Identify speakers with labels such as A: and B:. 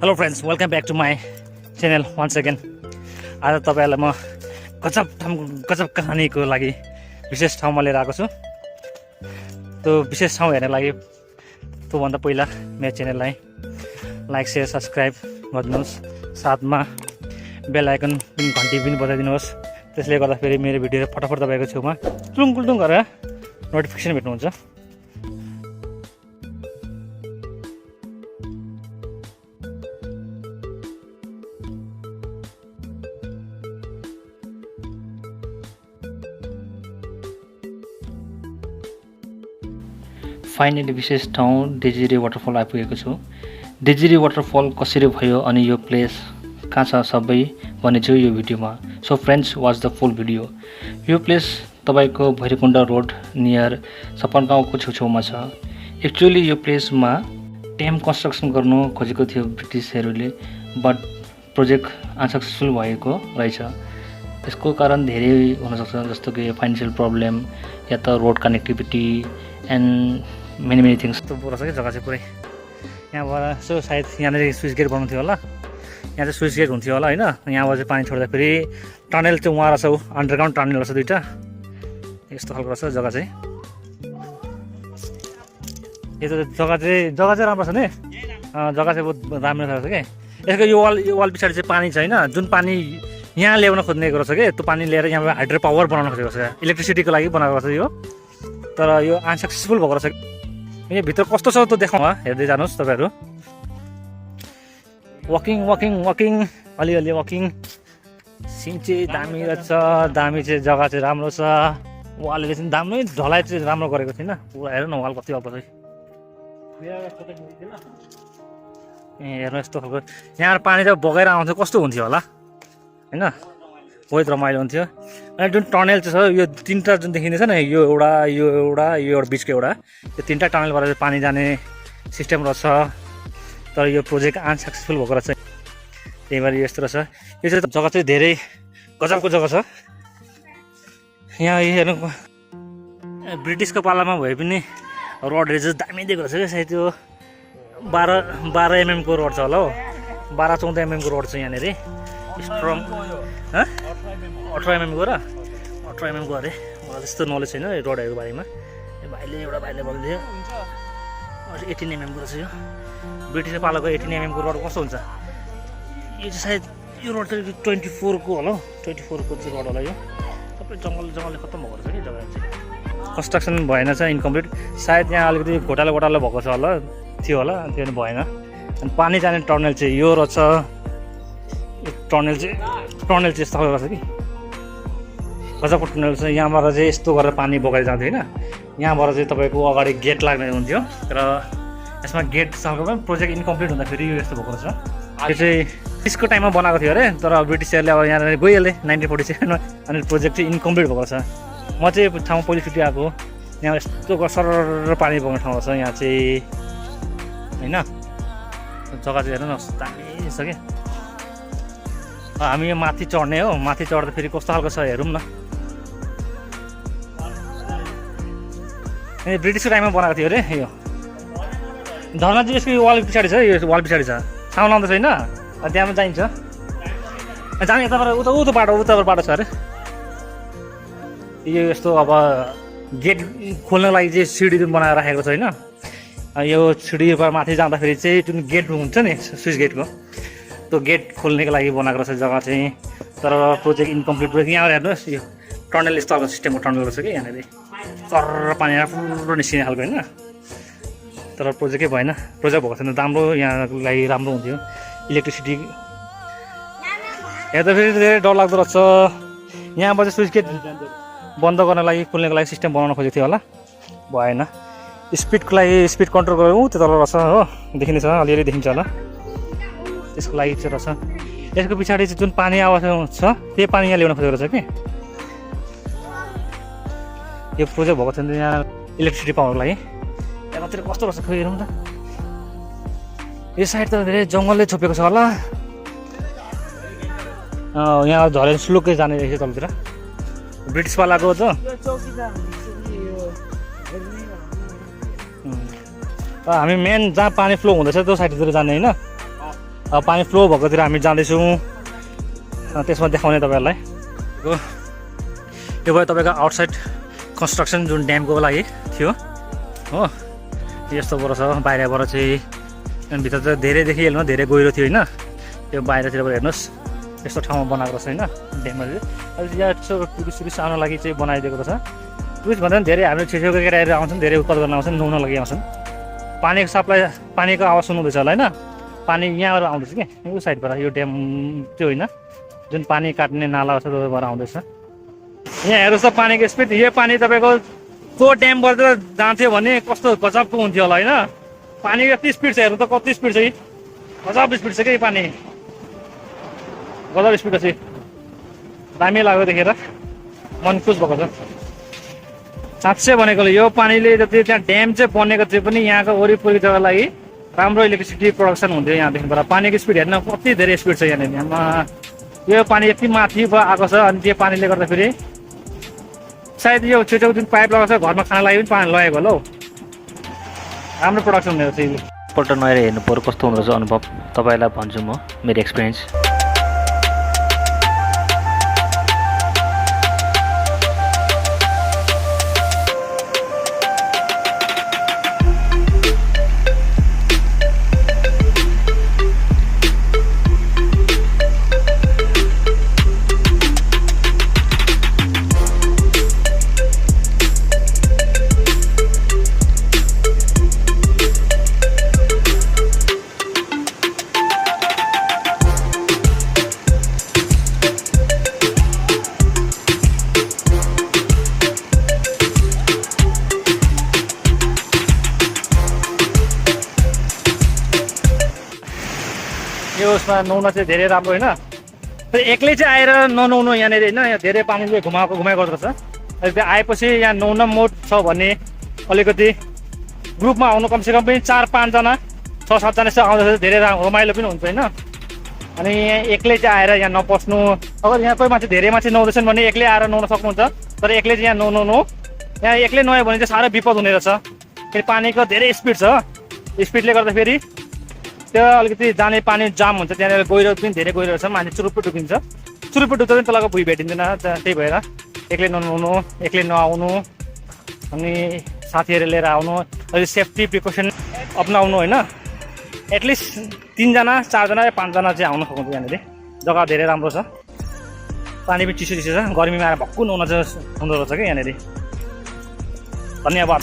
A: Hello friends, welcome back to my channel once again. आज तपाईहरुलाई म गजब कहानीको लागि विशेष ठाउँमा लिएर आएको छु। त्यो विशेष ठाउँ हेर्न लागि त्योभन्दा पहिला मेरो च्यानललाई लाइक शेयर सब्सक्राइब गरिदिनुहोस्, साथमा बेल आइकन घन्टी पनि बजाइदिनुहोस्। त्यसले गर्दाखेरि मेरो भिडियो फटाफट तपाईको छेउमा टुलुङ गरेर नोटिफिकेसन भेट्नुहुन्छ। फाइनली विशेष ठाउँ डिजिरी वाटरफल आइपुगेको छु। डिजिरी वाटरफल कसरी भयो अनि यो प्लेस कहाँ छ सबै भनेछु यो भिडियोमा। So friends, watch the full video. यो प्लेस तपाईको भैरवकुण्ड रोड नियर सपनगाउँको छेउछाउमा छ। एक्चुअली यो प्लेसमा ड्याम कन्स्ट्रक्सन गर्नु खोजेको थियो ब्रिटिसहरूले, बट प्रोजेक्ट अनसक्सेसफुल भएको रहेछ। यसको कारण धेरै हुनसक्छ, जस्तो कि फाइनेन्सियल प्रब्लम या त road connectivity and many things. त्यो रहेछ कि जग्गा चाहिँ पुरै यहाँबाट यसो सायद यहाँनिर स्विच गेट बनाउँथ्यो होला। यहाँ चाहिँ स्विच गेट हुन्थ्यो होला होइन। यहाँबाट चाहिँ पानी छोड्दाखेरि टनल चाहिँ उहाँ रहेछ, अन्डरग्राउन्ड टनल रहेछ दुईवटा। यस्तो खालको रहेछ जग्गा चाहिँ। यो जग्गा चाहिँ राम्रो छ नि, जग्गा चाहिँ बहुत राम्रो रहेछ कि। यसको यो वाल पछाडि चाहिँ पानी छ होइन, जुन पानी यहाँ ल्याउन खोज्नेको रहेछ कि, त्यो पानी लिएर यहाँ हाइड्रो पावर बनाउन खोजेको छ, इलेक्ट्रिसिटीको लागि बनाएको रहेछ यो। तर यो अनसक्सेसफुल भएको रहेछ। यो भित्र कस्तो छ त्यो देखाउँ, हेर्दै जानुहोस् तपाईँहरू। वकिङ अलिअलि वकिङ। सिन चाहिँ दामी रहेछ, दामी चाहिँ जग्गा चाहिँ राम्रो छ। वालले चाहिँ दामी ढलाइ चाहिँ राम्रो गरेको थिएन। पुरा हेर्नु न वाल कति अब चाहिँ। हेर्नु यस्तो खालको यहाँ पानी चाहिँ बगेर आउँथ्यो, कस्तो हुन्थ्यो होला होइन, बहुत रमाइलो हुन्थ्यो। अनि जुन टनल चाहिँ छ यो तिनवटा जुन देखिँदैछ नि, यो एउटा बिचको एउटा, यो तिनवटा टनलबाट चाहिँ पानी जाने सिस्टम रहेछ। तर यो प्रोजेक्ट अनसक्सेसफुल भएको रहेछ, त्यही भएर यस्तो रहेछ। यो चाहिँ जग्गा चाहिँ धेरै गजबको जग्गा छ। यहाँ हेर्नु ब्रिटिसको पालामा भए पनि रोडहरू चाहिँ दामी दिएको रहेछ क्या। सायद त्यो 12 mm को रोड छ होला हौ, 12-14 mm को रोड छ यहाँनिर। स्ट्रङ 18 mm को र 18 mm को अरे। मलाई त्यस्तो नलेज छैन रोडहरूको बारेमा। एउटा भाइले भन्दै थियो 18 mm को रहेछ यो। ब्रिटिसले पालेको 18 mm को रोड कस्तो हुन्छ? यो चाहिँ सायद यो रोड चाहिँ 24 को होला हौ, 24 को चाहिँ रोड होला यो। सबै जङ्गलले खत्तम भएको रहेछ कि जग्गा चाहिँ। कन्स्ट्रक्सन भएन चाहिँ, इन्कम्प्लिट। सायद यहाँ अलिकति घोटालो भएको छ होला, थियो होला, त्यो भएन। अनि पानी जाने टनल चाहिँ यो रहेछ। टनल चाहिँ यस्तो खालको रहेछ कि, गजबको टनल छ। यहाँबाट चाहिँ यस्तो गरेर पानी बगाएर जान्थ्यो होइन। यहाँबाट चाहिँ तपाईँको अगाडि गेट लाग्ने हुन्थ्यो, तर यसमा गेट सालको प्रोजेक्ट इन्कम्प्लिट हुँदाखेरि यो यस्तो भएको रहेछ। यो चाहिँ त्यसको टाइममा बनाएको थियो अरे, तर ब्रिटिसहरूले अब यहाँ गइहाले 1947 अनि प्रोजेक्ट चाहिँ इन्कम्प्लिट भएको रहेछ। म चाहिँ ठाउँ पहिलोचोटि आएको। यहाँ यस्तो सरर पानी बग्ने ठाउँ रहेछ यहाँ चाहिँ होइन। जग्गा चाहिँ हेर्नु न दामी छ कि। हामी यो माथि चढ्ने हो, माथि चढ्दा फेरि कस्तो खालको छ हेरौँ न। ए ब्रिटिसको टाइममा बनाएको थियो अरे यो झर्ना चाहिँ। यसको वाल पछाडि छ, यो वाल पछाडि छ, साउन्ड आउँदैछ होइन। त्यहाँमा जाइन्छ जाने, यताबाट उता बाटो छ अरे। यो यस्तो अब गेट खोल्नको लागि चाहिँ सिडी बनाएर राखेको छ होइन। यो सिडीबाट माथि जाँदाखेरि चाहिँ जुन गेट हुन्छ नि स्विच गेटको, त्यो गेट खोल्नेको लागि बनाएको रहेछ जग्गा चाहिँ। तर प्रोजेक्ट इन्कम्प्लिट भयो। यहाँ हेर्नुहोस् यो टनल यस्तो खालको सिस्टमको टनल रहेछ कि यहाँनिर, तर पानी पुरो निस्किने खालको होइन। तर प्रोजेक्टै भएन, प्रोजेक्ट भएको छैन। राम्रो यहाँको लागि राम्रो हुन्थ्यो इलेक्ट्रिसिटी। हेर्दा फेरि धेरै डरलाग्दो रहेछ। यहाँबाट स्विच गेट बन्द गर्नको लागि खोल्नेको लागि सिस्टम बनाउन खोजेको थियो होला, भएन। स्पिडको लागि स्पिड कन्ट्रोल गरेर त्यो तल रहेछ हो, देखिँदैछ अलिअलि देखिन्छ होला। त्यसको लागि चाहिँ रहेछ। यसको पछाडि चाहिँ जुन पानी आवश्यक छ त्यही पानी यहाँ ल्याउन खोजेको रहेछ कि। यो प्रोजेक्ट भएको छैन यहाँ इलेक्ट्रिसिटी पाउनको लागि। यतातिर कस्तो रहेछ खै हेरौँ त। यो साइड त धेरै जङ्गलले छोपेको छ होला। यहाँ झरेर स्लोकै जाने रहेछ तलतिर, ब्रिटिस पालाको त। हामी मेन जहाँ पानी फ्लो हुँदैछ त्यो साइडतिर जाने होइन। पानी फ्लो भएकोतिर हामी जाँदैछौँ। त्यसमा देखाउने तपाईँहरूलाई। यो भयो तपाईँको आउटसाइड कन्स्ट्रक्सन जुन ड्यामको लागि थियो हो। यस्तोबाट छ बाहिरबाट चाहिँ, अनि भित्र त धेरैदेखि हेर्नु धेरै गहिरो थियो होइन। त्यो बाहिरतिरबाट हेर्नुहोस् यस्तो ठाउँमा बनाएको रहेछ होइन ड्याममा चाहिँ। अहिले यहाँ यसो टुरिस्ट आउन लागि चाहिँ बनाइदिएको रहेछ। टुरिस्ट भन्दा पनि धेरै हाम्रो छेउछेउको केटाहरू आउँछन्, धेरै उत्पाद गर्न आउँछन्, नुहाउन लागि आउँछन्। पानीको सप्लाई, पानीको आवाज सुन्नुहुँदैछ होला होइन। पानी यहाँबाट आउँदैछ कि यो साइडबाट, यो ड्याम त्यो होइन जुन पानी काट्ने नाला छ त्योबाट आउँदैछ। यहाँ हेर्नुहोस् त पानीको स्पिड। यो पानी तपाईँको त्यो ड्यामबाट जान्थ्यो भने कस्तो गजबको हुन्थ्यो होला होइन। पानीको यति स्पिड छ, हेर्नु त कति स्पिड छ कि, गजब स्पिड छ कि पानी, गजब स्पिड छ। दामी लाग्यो देखेर, मन खुस भएको छ साँच्चै भनेकोले। यो पानीले जति त्यहाँ ड्याम चाहिँ बनेको थियो पनि यहाँको वरिपरि जग्गा लागि राम्रो इलेक्ट्रिसिटी प्रोडक्सन हुन्थ्यो यहाँदेखिबाट। पानीको स्पिड हेर्न कति धेरै स्पिड छ यहाँनिर। यो पानी यति माथि आएको छ, अनि त्यो पानीले गर्दाखेरि सायद यो छेउछेउ जुन पाइप लगाएको छ घरमा खाना लागि पनि पानी लगेको होला हौ। राम्रो प्रोडक्सन हुने रहेछ। एकपल्ट नआएर हेर्नु पऱ्यो कस्तो हुँदो रहेछ अनुभव, तपाईँलाई भन्छु म मेरो एक्सपिरियन्स। यो उसमा नुहाउन चाहिँ धेरै राम्रो होइन। तर एक्लै चाहिँ आएर ननुहाउनु यहाँनिर होइन, यहाँ धेरै पानीले घुमाएको गर्दो रहेछ। त्यो आएपछि यहाँ नुहाउन मोड छ भने अलिकति ग्रुपमा आउनु, कमसेकम पनि 4-5 जना 6-7 जना जस्तो आउँदाखेरि धेरै रमाइलो पनि हुन्छ होइन। अनि यहाँ एक्लै चाहिँ आएर यहाँ नपस्नु। अगर यहाँ कोही मान्छे धेरै मान्छे नुहाउँदैछन् भने एक्लै आएर नुहाउन सक्नुहुन्छ, तर एक्लै चाहिँ यहाँ ननुहाउनु। यहाँ एक्लै नुहायो भने चाहिँ साह्रै विपद हुने रहेछ, फेरि पानीको धेरै स्पिड छ। स्पिडले गर्दाखेरि त्यो अलिकति जाने पानी जाम हुन्छ, त्यहाँनिर गहिरो पनि धेरै गहिरो रहेछ, मान्छे चुरुप्पै डुबिन्छ। चुरुप्पै डुब्दा पनि तलको भुइँ भेटिँदैन। त्यही भएर एक्लै ननुहाउनु, एक्लै नआउनु, अनि साथीहरू लिएर आउनु, अलिक सेफ्टी प्रिकसन अप्नाउनु होइन। एटलिस्ट 3 जना 4 जना 5 जना चाहिँ आउनु सक्नुहुन्छ यहाँनिर। जग्गा धेरै राम्रो छ, पानी पनि चिसो छ। गर्मीमा आएर भक्कु नुहाउन चाहिँ हुँदो रहेछ क्या यहाँनिर। धन्यवाद।